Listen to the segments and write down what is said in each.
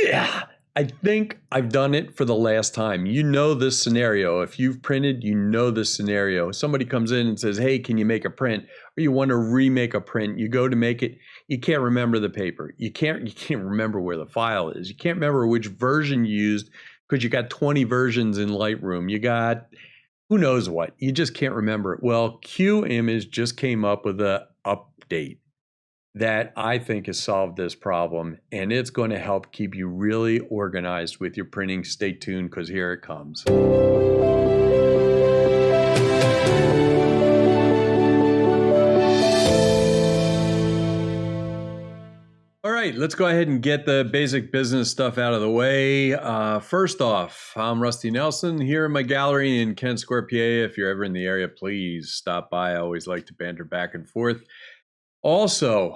Yeah, I think I've done it for the last time. You know this scenario. If you've printed, you know this scenario. Somebody comes in and says, hey, can you make a print? Or you want to remake a print. You go to make it. You can't remember the paper. You can't remember where the file is. You can't remember which version you used because you got 20 versions in Lightroom. You got who knows what. You just can't remember it. Well, Qimage just came up with an update that I think has solved this problem, and it's going to help keep you really organized with your printing. Stay tuned because here it comes. All right, let's go ahead and get the basic business stuff out of the way. First off, I'm Rusty Nelson here in my gallery in Kent Square, PA. If you're ever in the area, please stop by. I always like to banter back and forth. Also,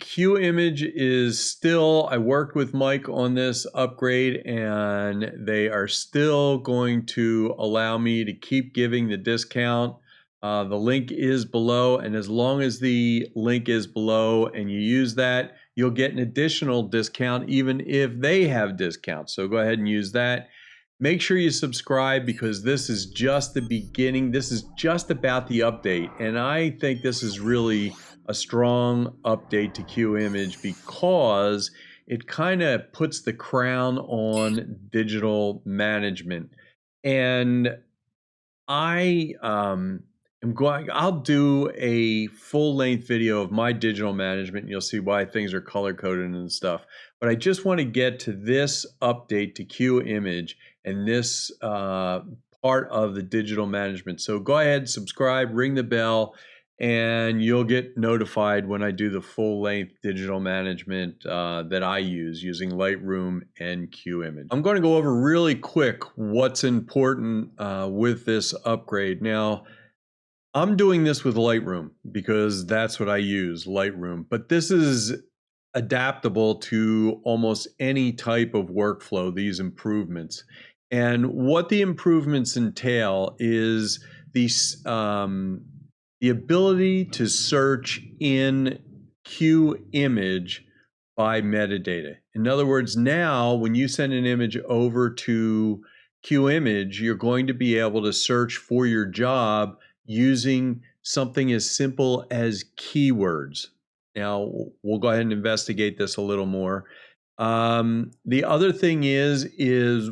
Qimage is still, I worked with Mike on this upgrade, and they are still going to allow me to keep giving the discount. The link is below, and as long as the link is below and you use that, you'll get an additional discount even if they have discounts. So go ahead and use that. Make sure you subscribe because this is just the beginning. This is just about the update, and I think this is really a strong update to Qimage because it kind of puts the crown on digital management. And I'll do a full-length video of my digital management, and you'll see why things are color-coded and stuff. But I just want to get to this update to Qimage and this part of the digital management. So go ahead, subscribe, ring the bell, and you'll get notified when I do the full-length digital management that I use using Lightroom and Qimage. I'm going to go over really quick what's important with this upgrade. Now, I'm doing this with Lightroom because that's what I use, Lightroom. But this is adaptable to almost any type of workflow, these improvements. And what the improvements entail is the ability to search in Qimage by metadata. In other words, now when you send an image over to Qimage, you're going to be able to search for your job using something as simple as keywords. Now, we'll go ahead and investigate this a little more. The other thing is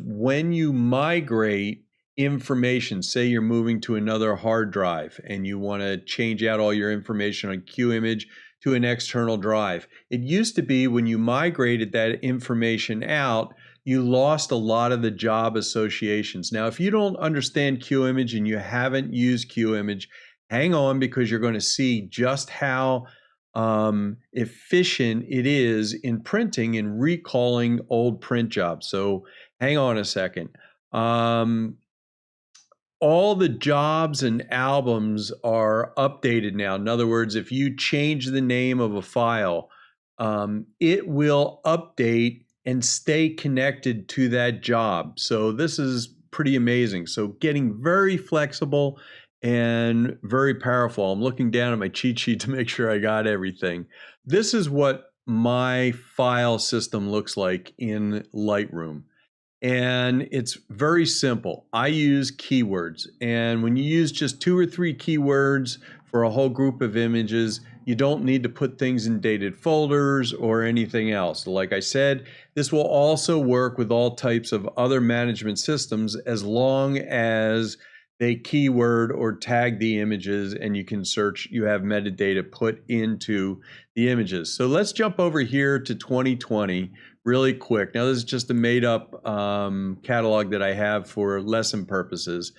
when you migrate information, say you're moving to another hard drive and you want to change out all your information on Qimage to an external drive. It used to be when you migrated that information out, you lost a lot of the job associations. Now, if you don't understand Qimage and you haven't used Qimage, hang on because you're going to see just how efficient it is in printing and recalling old print jobs. So hang on a second. All the jobs and albums are updated now. In other words, if you change the name of a file, it will update and stay connected to that job. So this is pretty amazing. So getting very flexible and very powerful. I'm looking down at my cheat sheet to make sure I got everything. This is what my file system looks like in Lightroom. And it's very simple. I use keywords. And when you use just 2 or 3 keywords for a whole group of images, you don't need to put things in dated folders or anything else. Like I said, this will also work with all types of other management systems as long as they keyword or tag the images and you can search, you have metadata put into the images. So let's jump over here to 2020 really quick. Now this is just a made up catalog that I have for lesson purposes.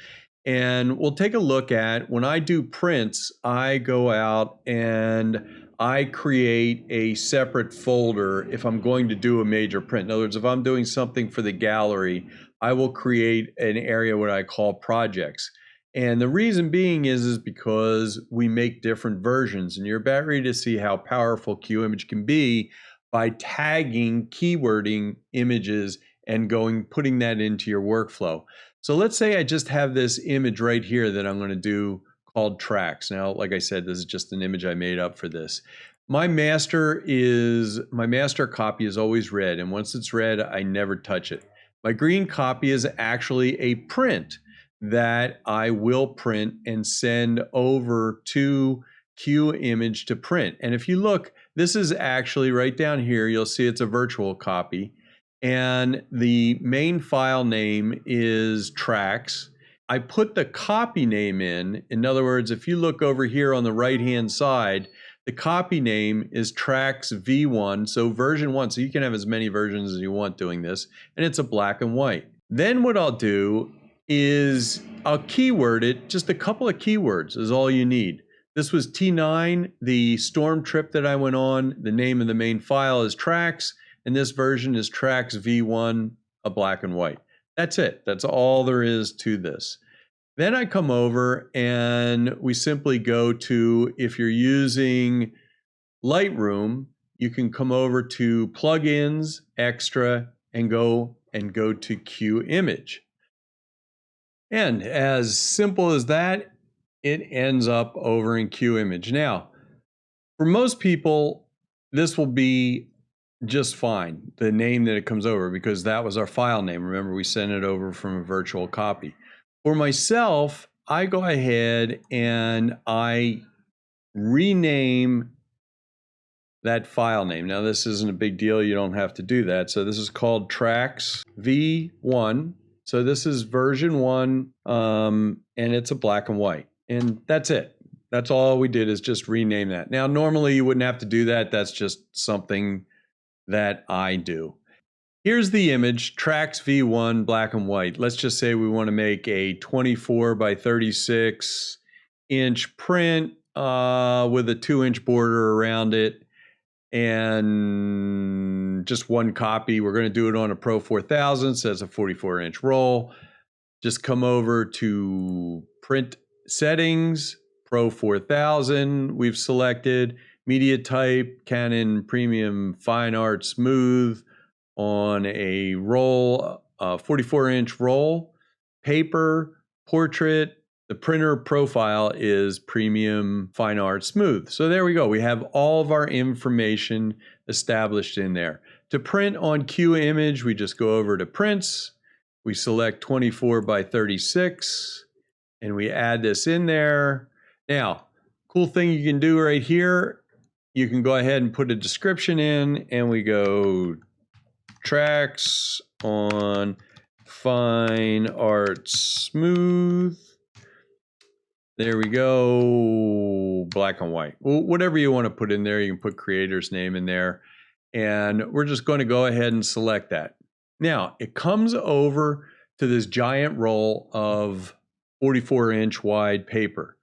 And we'll take a look at when I do prints, I go out and I create a separate folder if I'm going to do a major print. In other words, if I'm doing something for the gallery, I will create an area what I call projects. And the reason being is because we make different versions, and you're about ready to see how powerful Qimage can be by tagging, keywording images and putting that into your workflow. So let's say I just have this image right here that I'm going to do called tracks. Now, like I said, this is just an image I made up for this. My master copy is always red, and once it's red, I never touch it. My green copy is actually a print that I will print and send over to Qimage to print. And if you look, this is actually right down here, you'll see it's a virtual copy. And the main file name is tracks. I put the copy name in. In other words, if you look over here on the right-hand side, the copy name is tracks V1, so version 1. So you can have as many versions as you want doing this, and it's a black and white. Then what I'll do is I'll keyword it. Just a couple of keywords is all you need. This was T9, the storm trip that I went on. The name of the main file is tracks, and this version is tracks V1, a black and white. That's it. That's all there is to this. Then I come over and we simply go to, if you're using Lightroom, you can come over to Plugins, Extra, and go to Qimage. And as simple as that, it ends up over in Qimage. Now, for most people, this will be just fine, the name that it comes over, because that was our file name. Remember, we sent it over from a virtual copy. For myself, I go ahead and I rename that file name. Now, this isn't a big deal. You don't have to do that. So this is called Tracks V1. So this is version 1, and it's a black and white. And that's it. That's all we did is just rename that. Now, normally you wouldn't have to do that. That's just something that I do. Here's the image, Tracks V1, black and white. Let's just say we want to make a 24 by 36 inch print with a 2-inch border around it and just one copy. We're going to do it on a Pro 4000, so that's a 44-inch roll. Just come over to print settings, Pro 4000, we've selected media type, Canon Premium Fine Art Smooth, on a roll, 44-inch roll, paper, portrait. The printer profile is Premium Fine Art Smooth. So there we go. We have all of our information established in there. To print on Qimage, we just go over to Prints. We select 24 by 36, and we add this in there. Now, cool thing you can do right here, you can go ahead and put a description in, and we go tracks on Fine Art Smooth. There we go, black and white. Well, whatever you want to put in there, you can put creator's name in there. And we're just going to go ahead and select that. Now, it comes over to this giant roll of 44-inch wide paper.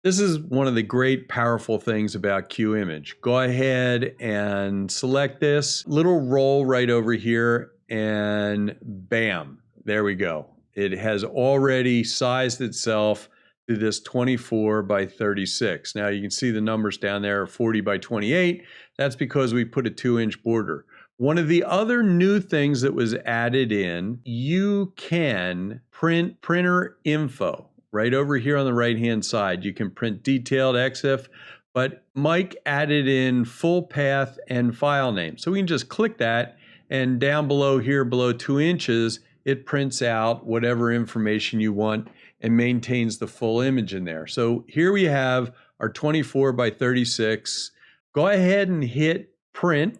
This is one of the great powerful things about Qimage. Go ahead and select this little roll right over here and bam, there we go. It has already sized itself to this 24 by 36. Now you can see the numbers down there are 40 by 28. That's because we put a 2-inch border. One of the other new things that was added in, you can print printer info. Right over here on the right-hand side, you can print detailed EXIF, but Mike added in full path and file name. So we can just click that, and down below here, below 2 inches, it prints out whatever information you want and maintains the full image in there. So here we have our 24 by 36. Go ahead and hit print,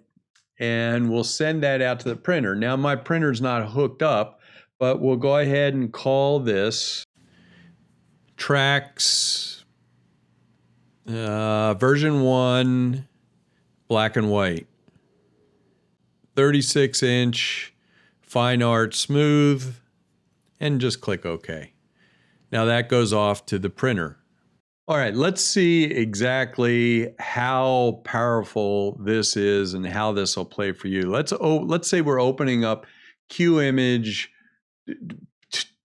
and we'll send that out to the printer. Now my printer's not hooked up, but we'll go ahead and call this Tracks version 1, black and white, 36-inch Fine Art Smooth, and just click OK. Now that goes off to the printer. All right, let's see exactly how powerful this is and how this will play for you. Let's say we're opening up Qimage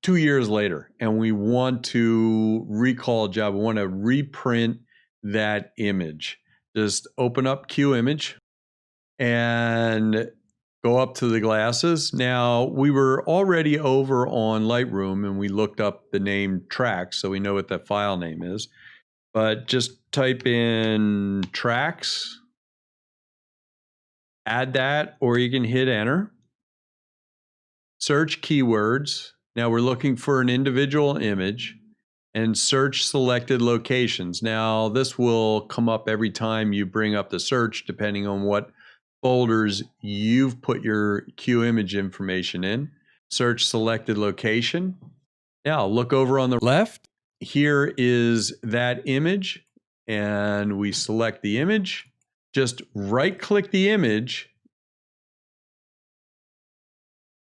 2 years later, and we want to recall a job. We want to reprint that image. Just open up Qimage and go up to the glasses. Now, we were already over on Lightroom, and we looked up the name Tracks, so we know what that file name is. But just type in Tracks Add that, or you can hit enter. Search keywords. Now we're looking for an individual image, and search selected locations. Now this will come up every time you bring up the search, depending on what folders you've put your Qimage information in. Search selected location. Now look over on the left. Here is that image, and we select the image. Just right click the image,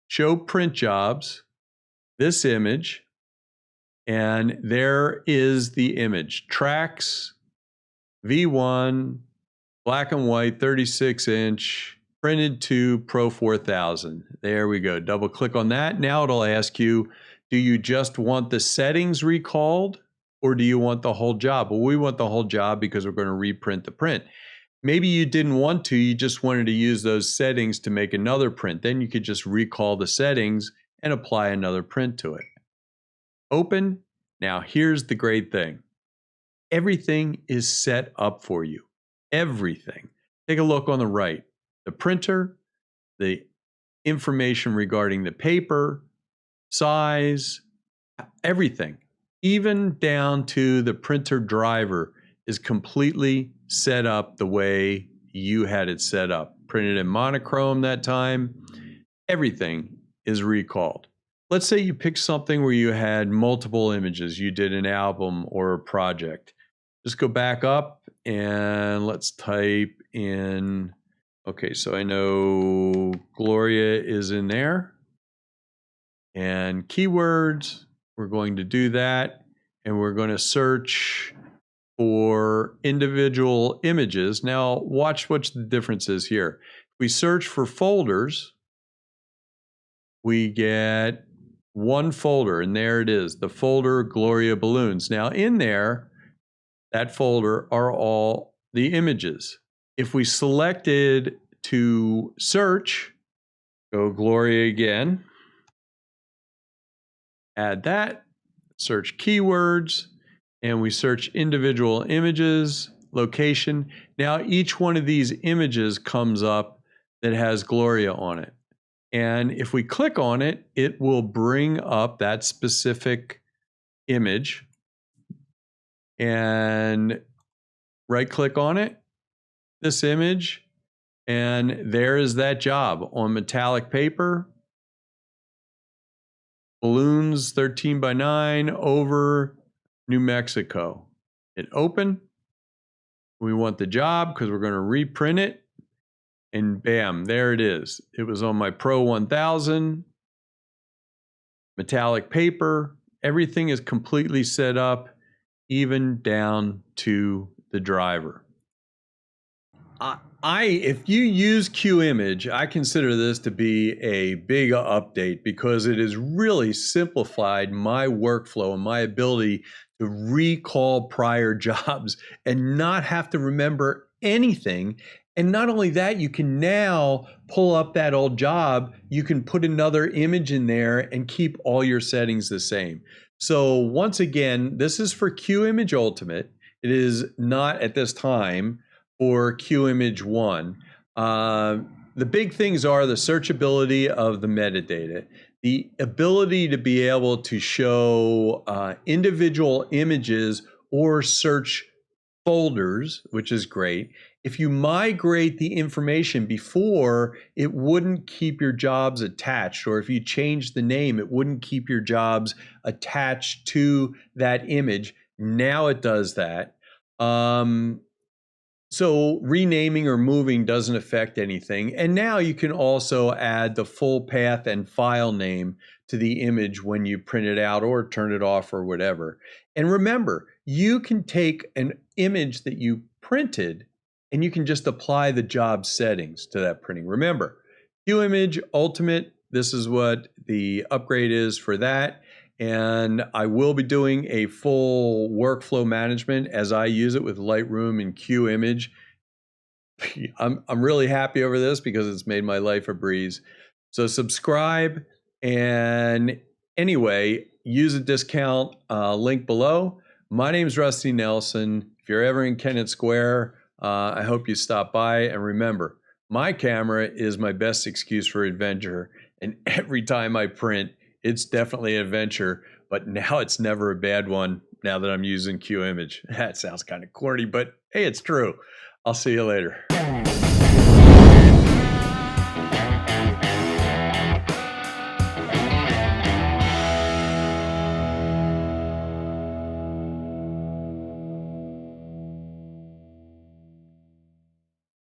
show print jobs, this image, and there is the image. Tracks, V1, black and white, 36-inch, printed to Pro 4000. There we go. Double click on that. Now it'll ask you, do you just want the settings recalled, or do you want the whole job? Well, we want the whole job because we're going to reprint the print. Maybe you didn't want to, you just wanted to use those settings to make another print. Then you could just recall the settings and apply another print to it. Open. Now here's the great thing. Everything is set up for you. Everything. Take a look on the right. The printer, the information regarding the paper, size, everything. Even down to the printer driver is completely set up the way you had it set up. Printed in monochrome that time. Everything is recalled. Let's say you picked something where you had multiple images. You did an album or a project. Just go back up and let's type in, okay, so I know Gloria is in there. And keywords, we're going to do that. And we're going to search for individual images. Now watch what the difference is here. If we search for folders, we get one folder, and there it is, the folder Gloria Balloons. Now in there, that folder are all the images. If we selected to search, go Gloria again, add that, search keywords, and we search individual images, location. Now each one of these images comes up that has Gloria on it. And if we click on it, it will bring up that specific image, and right click on it, this image, and there is that job on metallic paper, balloons 13x9 over New Mexico. Hit open. We want the job because we're going to reprint it. And bam, there it is. It was on my Pro 1000, metallic paper. Everything is completely set up, even down to the driver. If you use Qimage, I consider this to be a big update because it has really simplified my workflow and my ability to recall prior jobs and not have to remember anything. And not only that, you can now pull up that old job, you can put another image in there and keep all your settings the same. So once again, this is for Qimage Ultimate. It is not at this time for Qimage 1. The big things are the searchability of the metadata, the ability to be able to show individual images or search folders, which is great. If you migrate the information before, it wouldn't keep your jobs attached, or if you change the name, it wouldn't keep your jobs attached to that image. Now it does that. So renaming or moving doesn't affect anything. And now you can also add the full path and file name to the image when you print it out or turn it off or whatever. And remember, you can take an image that you printed and you can just apply the job settings to that printing. Remember, Qimage Ultimate, this is what the upgrade is for that. And I will be doing a full workflow management as I use it with Lightroom and Qimage. I'm really happy over this because it's made my life a breeze. So subscribe, and anyway, use a discount link below. My name's Rusty Nelson. If you're ever in Kennett Square, I hope you stop by, and remember, My camera is my best excuse for adventure, and every time I print, it's definitely an adventure, but now it's never a bad one now that I'm using Qimage. That sounds kind of corny, but hey, it's true. I'll see you later.